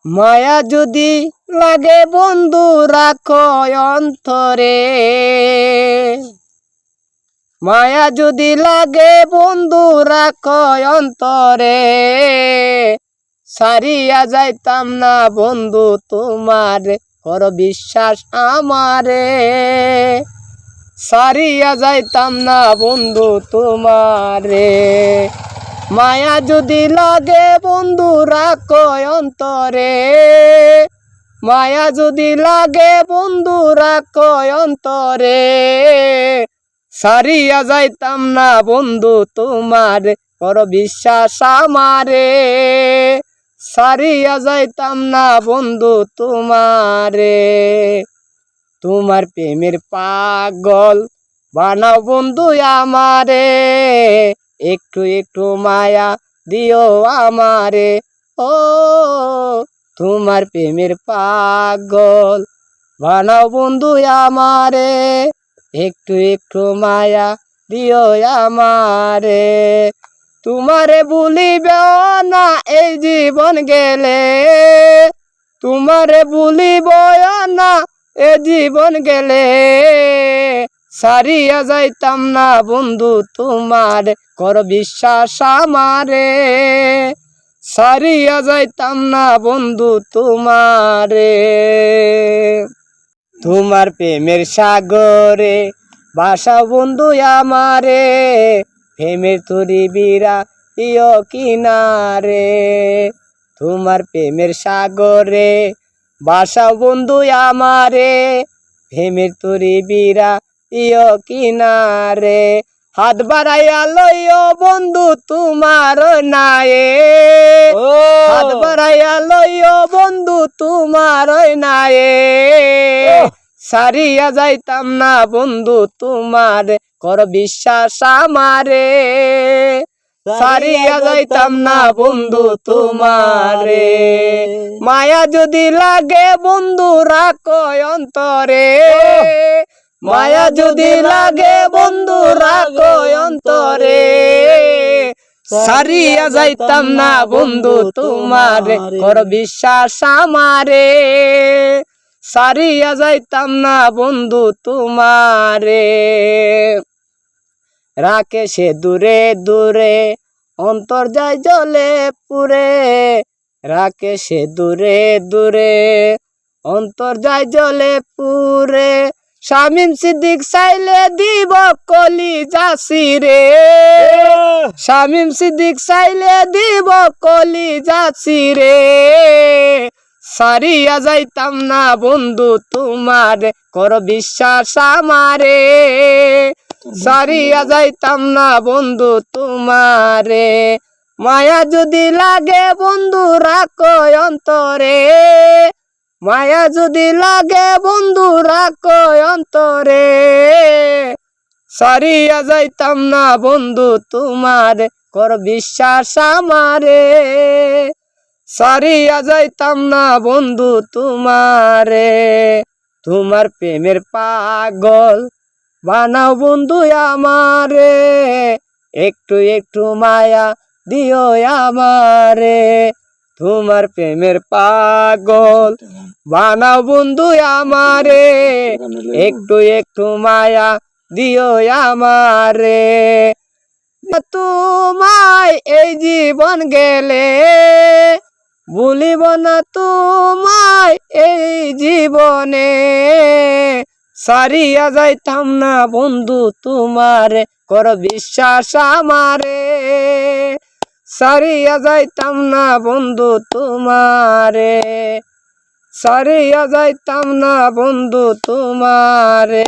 মায়া যদি লাগে বন্ধু রাখো অন্তরে, মায়া যদি লাগে বন্ধু রাখো অন্তরে, সারিয়া যাইতাম না বন্ধু তোমার, কর বিশ্বাস আমারে। সারিয়া যাইতাম না বন্ধু তোমারে, মায়া যদি লাগে বন্ধু রাখো অন্তরে, মায়া যদি লাগে বন্ধু রাখো অন্তরে, সারিয়া যাইতাম না বন্ধু তোমার, কর বিশ্বাস আমারে। সারিয়া যাইতাম না বন্ধু তোমারে, তোমার প্রেমের পাগল বানাও বন্ধু আমারে, একটু একটু মায়া দিও আমারে। ও তোমার প্রেমের পাগল বানাও বন্ধু আমারে, একটু একটু মায়া দিও আমারে। তোমারে ভুলিবেও না এই জীবন গেলে, তোমারে ভুলিব না এ জীবন গেলে, সারিয়া যাইতাম না বন্ধু তোমার, কর বিশ্বাস আমারে। সারিয়া যাইতাম না বন্ধু তোমারে, তোমার প্রেমের সাগরে ভাসাও বন্ধু আমারে, প্রেমের তরি বিরা ইয় কিনারে। তোমার প্রেমের সাগরে ভাসাও বন্ধু আমারে, প্রেমের তরি বিরা ইয় কিনারে। হাত বাড়াইয়া লইও বন্ধু তোমার নায়ে, হাত বাড়াইয়া লইও বন্ধু তোমার নায়ে, সারিয়া যাইতাম না বন্ধু তোমার, কর বিশ্বাস আমারে। সারিয়া যাইতাম না বন্ধু তোমারে, মায়া যদি লাগে বন্ধু রাখো অন্তরে, মায়া যদি লাগে বন্ধু রাখো অন্তরে, সারিয়া যাইতাম না বন্ধু তোমারে, কর বিশ্বাস আমারে। সারিয়া যাইতাম না বন্ধু তোমারে, রাখে সে দূরে দূরে অন্তর যায় জলে পুরে, রাখে সে দূরে দূরে অন্তর যায় জলে পুরে। শামীম সিদ্দিক চাইলে দিব কলিজা ছিঁড়ে, শামীম সিদ্দিক চাইলে দিব কলিজা ছিঁড়ে, সারিয়া যাইতাম না বন্ধু তোমার, কর বিশ্বাস আমারে। সারিয়া যাইতাম না বন্ধু তোমারে, মায়া যদি লাগে বন্ধু রাখো অন্তরে, মায়া যদি লাগে বন্ধু রাখো অন্তরে, সারিয়া যাইতাম না বন্ধু তোমার, কর বিশ্বাস আমারে। সারিয়া যাইতাম না বন্ধু তোমারে, তোমার প্রেমের পাগল বানাও বন্ধু আমারে, একটু একটু মায়া দিও আমারে। তোমার প্রেমের পাগল বানাও বন্ধু আমারে, একটু একটু মায়া দিও আমারে। তোমায় এই জীবন গেলে ভুলিব না তোমায় এই জীবনে, সারিয়া যাইতাম না বন্ধু তোমার, কর বিশ্বাস আমারে। সারিয়া যাইতাম না বন্ধু তোমারে, সারিয়া যাইতাম না বন্ধু তোমারে।